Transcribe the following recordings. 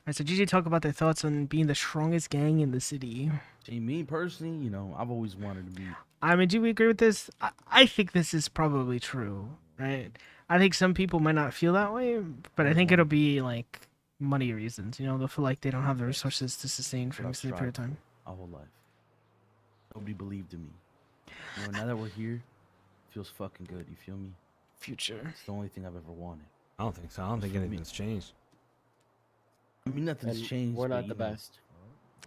Alright, so GG talk about their thoughts on being the strongest gang in the city. See, me personally, I've always wanted to be. I mean, do we agree with this? I think this is probably true, right? I think some people might not feel that way, but I Always think it'll wanted be like money reasons. They'll feel like they don't have the resources to sustain for what an I've extended period strived of for time. my whole life. Nobody believed in me. Now that we're here, it feels fucking good. You feel me? Future. It's the only thing I've ever wanted. I don't think so. I don't think For me. anything's changed. I mean, nothing's And changed. we're but, not the best.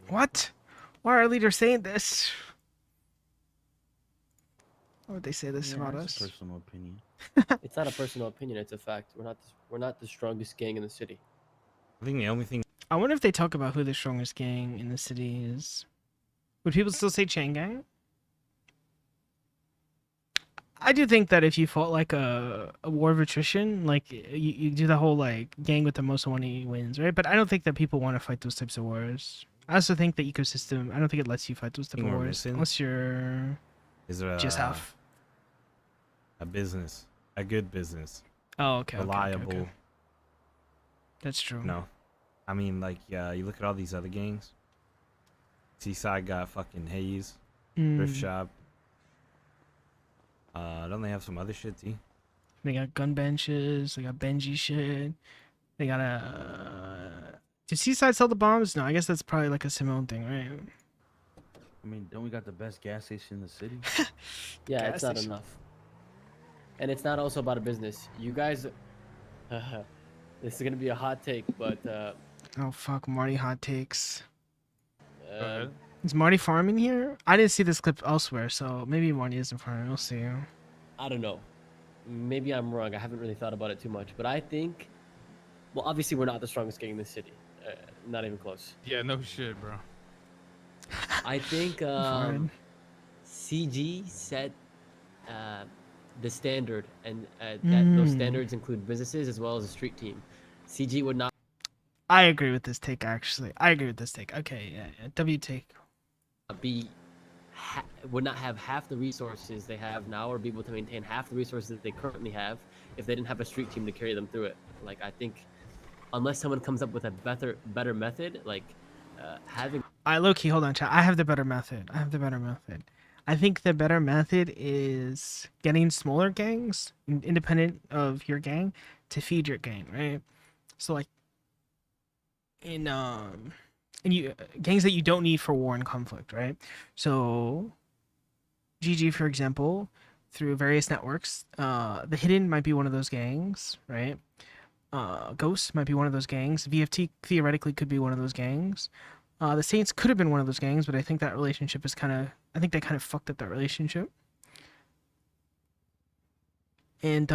What? Why are our leaders saying this? Why would they say this about It's a us? personal opinion. It's not a personal opinion. It's a fact. We're not the strongest gang in the city. I think the only thing I wonder if they talk about who the strongest gang in the city is. Would people still say Chain Gang? I do think that if you fought like a war of attrition, like you do the whole like gang with the most money wins, right? But I don't think that people want to fight those types of wars. I also think the ecosystem, I don't think it lets you fight those type of we're wars missing unless you're is there just half. a business, a good business, Oh, okay. reliable. Okay. That's true. No, I mean like you look at all these other gangs. Seaside got fucking Haze, thrift shop. Don't they have some other shit too? They got gun benches. They got Benji shit. They got a. Did Seaside sell the bombs? No, I guess that's probably like a Simone thing, right? I mean, don't we got the best gas station in the city? Yeah, Gas it's not station. enough. And it's not also about a business. You guys, this is gonna be a hot take, but Oh fuck, Marty hot takes. um, Is Marty farming here? I didn't see this clip elsewhere, so maybe Marty isn't farming. We'll see. I don't know. Maybe I'm wrong. I haven't really thought about it too much, but I think, well, obviously we're not the strongest gang in the city. Not even close. Yeah, no shit, bro. I think Farming. CG set the standard, and that those standards include businesses as well as a street team. CG would not I agree with this take, actually. I agree with this take. Okay, yeah. W take. be would not have half the resources they have now, or be able to maintain half the resources that they currently have if they didn't have a street team to carry them through it. Like, I think unless someone comes up with a better method, like having Low-key, hold on, chat. I have the better method. I think the better method is getting smaller gangs, independent of your gang, to feed your gang, right? So, like, in gangs that you don't need for war and conflict, right? So GG, for example, through various networks, the Hidden might be one of those gangs, right? Ghost might be one of those gangs. VFT theoretically could be one of those gangs. The Saints could have been one of those gangs, but I think that relationship is I think they kind of fucked up that relationship. And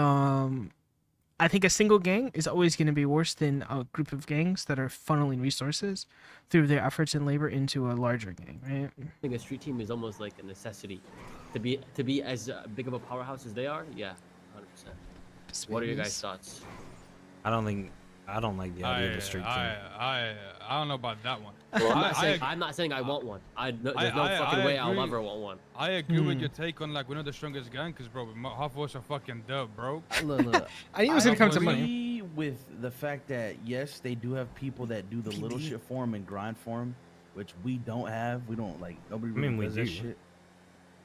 I think a single gang is always going to be worse than a group of gangs that are funneling resources through their efforts and labor into a larger gang, right? a street team is almost like a necessity to be as big of a powerhouse as they are. Yeah, 100%. What are your guys' thoughts? I don't like the idea of a street team. I don't know about that one. Well, I'm not saying I want one. There's no fucking way I'll ever want one. I agree with your take on like we're not the strongest gang, cause bro, half of us are fucking dub, bro. Look. I knew it was going to come to I money. agree with the fact that yes, they do have people that do the little shit for them and grind for them, which we don't have. We don't like nobody really we does that do. shit.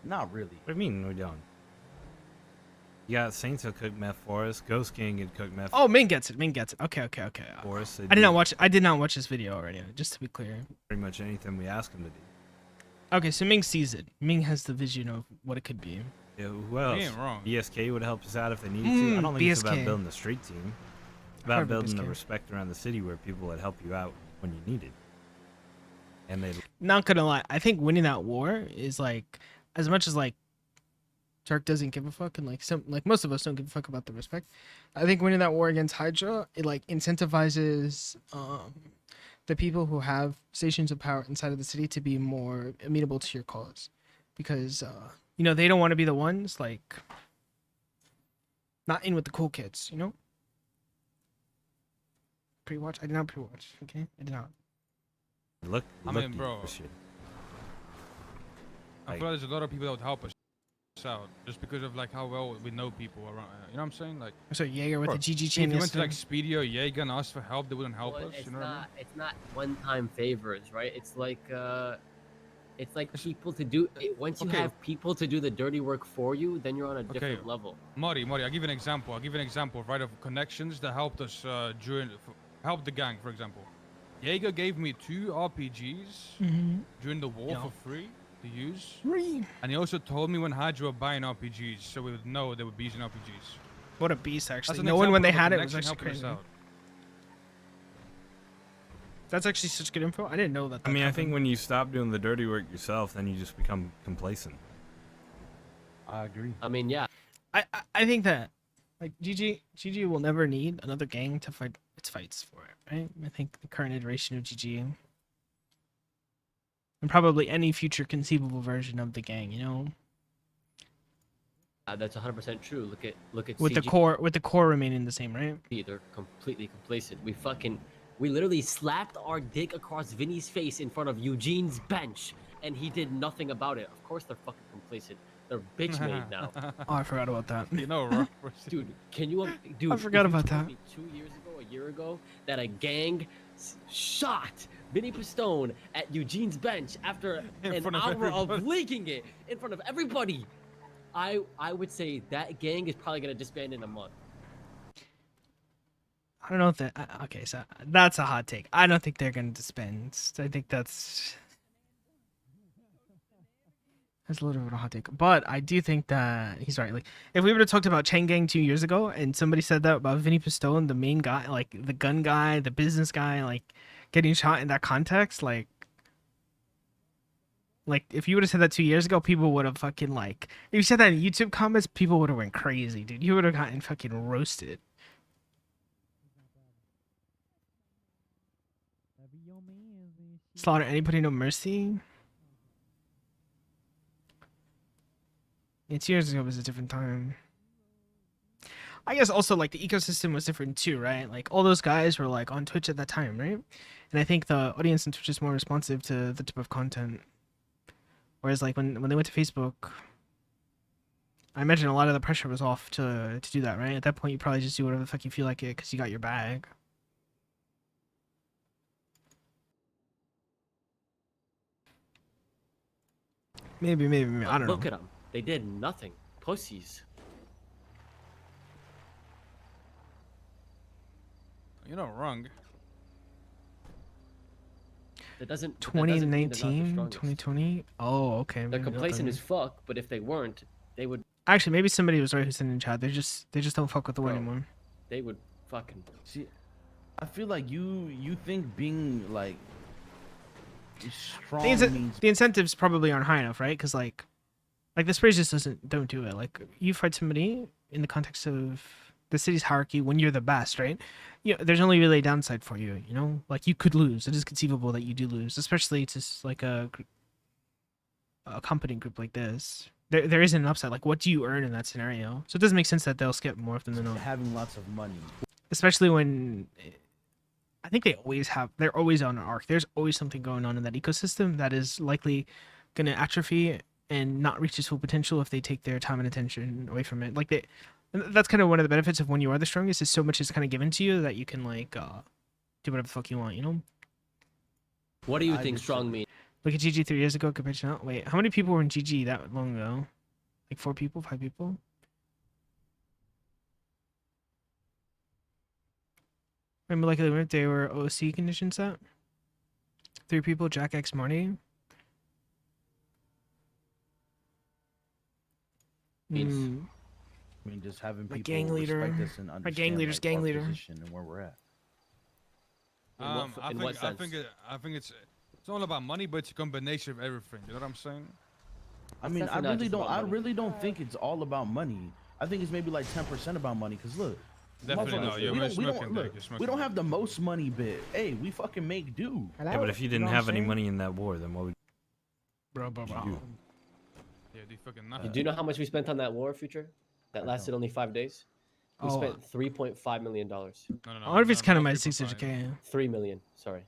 Not really. What do you mean we don't? You got Saints who cook meth for us. Ghost King could cook meth Oh, Ming gets it. Okay. for us. They I did do not watch this video already, just to be clear. pretty much anything we ask them to do. Okay, so Ming sees it. Ming has the vision of what it could be. Yeah, who else? ain't wrong. BSK would help us out if they needed to. I don't think it's about BSK. building the street team. It's Heard about of building the BSK. respect around the city where people would help you out when you need it. And they Not gonna lie, I think winning that war is like, as much as like Turk doesn't give a fuck, and like most of us don't give a fuck about the respect. I think winning that war against Hydra, it like incentivizes the people who have stations of power inside of the city to be more amenable to your cause, because they don't want to be the ones like not in with the cool kids, Pre-watch? I did not pre-watch. Okay, I did not. look I mean, bro, for shit. I feel like there's a lot of people that would help us. us out just because of like how well we know people around. You know what I'm saying? Like, So Jaeger with bro, the GG if chain you went to yesterday. like Speedy or Jaeger and asked for help, they wouldn't help Well, us. it's You know what I mean? not. It's not one-time favors, right? It's like people to do it. Once you okay. have people to do the dirty work for you, then you're on a Okay. different level. Marty, I'll give you an example. Right, of connections that helped us helped the gang, for example. Jaeger gave me 2 RPGs during the war for free to use. And he also told me when Hydra were buying RPGs, so we would know they would be using RPGs. What a beast, actually. That's an No one when they example of a had it was connection actually helping us crazy. out. That's actually such good info. I didn't know that. I mean, I think when you stop doing the dirty work yourself, then you just become complacent. I agree. I mean, yeah. I think that like GG will never need another gang to fight its fights for it, right? I think the current iteration of GG and probably any future conceivable version of the gang, you know, That's 100% true. Look at with CG. the core remaining the same, right? They're completely complacent. We literally slapped our dick across Vinny's face in front of Eugene's bench, and he did nothing about it. Of course, they're fucking complacent. They're bitch made now. Oh, I forgot about that. You know, Rob, Dude, can you? Dude, I forgot if you about told that. me 2 years ago, a year ago, that a gang shot Vinny Pistone at Eugene's bench after In an front of hour of everybody. leaking it in front of everybody, I would say that gang is probably gonna disband in a month. I don't know if that. Okay, so that's a hot take. I don't think they're gonna disband. I think that's a little bit of a hot take, but I do think that he's right. Like, if we would have talked about Chain Gang 2 years ago, and somebody said that about Vinny Pistone, the main guy, like the gun guy, the business guy, like getting shot in that context, like if you would have said that 2 years ago, people would have fucking like. If you said that in YouTube comments, people would have went crazy, dude. You would have gotten fucking roasted. Slaughter anybody, no mercy. Yeah, 2 years ago was a different time. I guess also like the ecosystem was different too, right? Like all those guys were like on Twitch at that time, right? And I think the audience on Twitch is more responsive to the type of content. Whereas like when they went to Facebook, I imagine a lot of the pressure was off to do that, right? At that point, you probably just do whatever the fuck you feel like it because you got your bag. Maybe. I don't know. Look at them. They did nothing. Pussies. You're not wrong. That doesn't. That doesn't mean they're not the 2019, strongest. 2020. Oh, okay. They're maybe not complacent then. as fuck, but if they weren't, they would Actually, maybe somebody was right who said in chat. They just don't fuck with the war Bro. anymore. fucking. See, I feel like you think being like strong means The incentives probably aren't high enough, right? Because like the sprays just don't do it. Like you fight somebody in the context of the city's hierarchy when you're the best, right? There's only really a downside for you. You know, like you could lose. It is conceivable that you do lose, especially to like a company group like this. There isn't an upside. Like, what do you earn in that scenario? So it doesn't make sense that they'll skip more often than not. having lots of money. Especially when I think they're always on an arc. There's always something going on in that ecosystem that is likely going to atrophy and not reach its full potential if they take their time and attention away from it. Like that's kind of one of the benefits of when you are the strongest is so much is kind of given to you that you can like do whatever the fuck you want, you know? What do you I think disagree. strong means? Look at GG 3 years ago compared to now. Wait, how many people were in GG that long ago? Like 4 people, 5 people? Remember, like they were OC condition set. 3 people, Jack X Marty. Means- Mm, I mean, just having My people gang leader- respect us and my understand gang leader's like, gang our leader. position and where we're at. In what sense? I think it's all about money, but it's a combination of everything. You know what I'm saying? I It's mean, I definitely not really just don't. about I money. really don't think it's all about money. I think it's maybe like 10% about money. Cause look, Definitely motherfuckers, not. You're we don't smoking dick. look. You're smoking We don't dick. have the most money bit. Hey, we fucking make do. Yeah, but if you didn't know what have I'm any saying? money in that war, then what would bro. you do? Yeah, do fucking Do nothing. you know how much we spent on that war, Future? That lasted only 5 days. We Oh, spent $3.5 million. No. I wonder if it's kind of not my 3.5. 600k. 3 million. Sorry.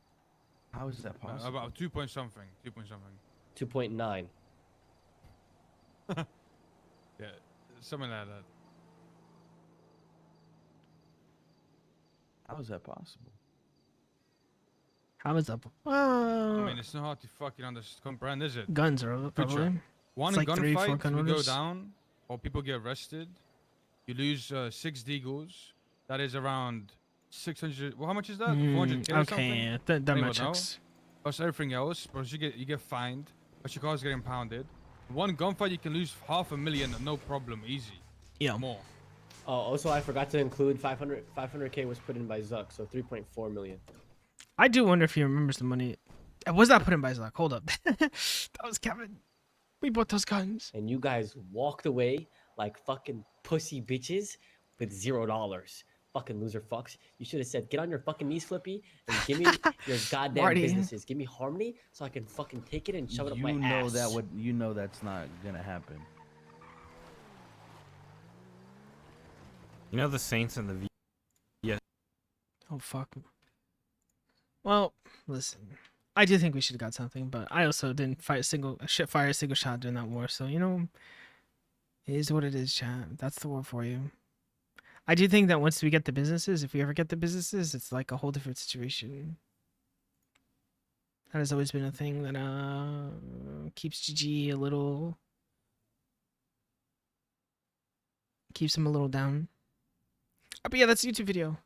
How is that No, possible? about 2 point something. 2 point something. 2.9. Yeah, something like that. How is that possible? How is that? I mean, it's not hard to fucking comprehend, is it? Guns are Picture. probably. One It's like 3-4 gunfight, gun you go orders. down, or people get arrested. You lose 6 deagles. That is around 600. Well, how much is that? 400k or something? Okay, yeah, that Anyone much know? checks. Plus everything else. Plus you get fined. Plus your car's getting pounded. One gunfight, you can lose 500,000, no problem, easy. Yeah. More. Oh, also I forgot to include 500k was put in by Zuck, so 3.4 million. I do wonder if he remembers the money. Was that put in by Zach? Hold up. That was Kevin. We bought those guns. And you guys walked away like fucking pussy bitches with $0. Fucking loser fucks. You should have said, get on your fucking knees, Flippy, and give me your goddamn Marty. businesses. Give me Harmony so I can fucking take it and shove it up my You know ass. that would. You know that's not gonna happen. You know the Saints and the V. Oh fuck. Well, listen. I do think we should have got something, but I also didn't fire a single shot during that war. So you know, it is what it is, chat. That's the war for you. I do think that once we get the businesses, if we ever get the businesses, it's like a whole different situation. That has always been a thing that keeps GG a little, keeps him a little down. But yeah, that's a YouTube video.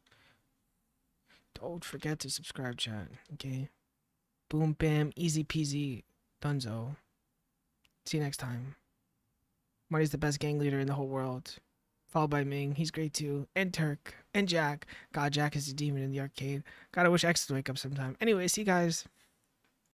Don't forget to subscribe, chat. Okay. Boom, bam, easy peasy, dunzo. See you next time. Marty's the best gang leader in the whole world. Followed by Ming, he's great too. And Turk. And Jack. God, Jack is a demon in the arcade. God, I wish X would wake up sometime. Anyway, see you guys.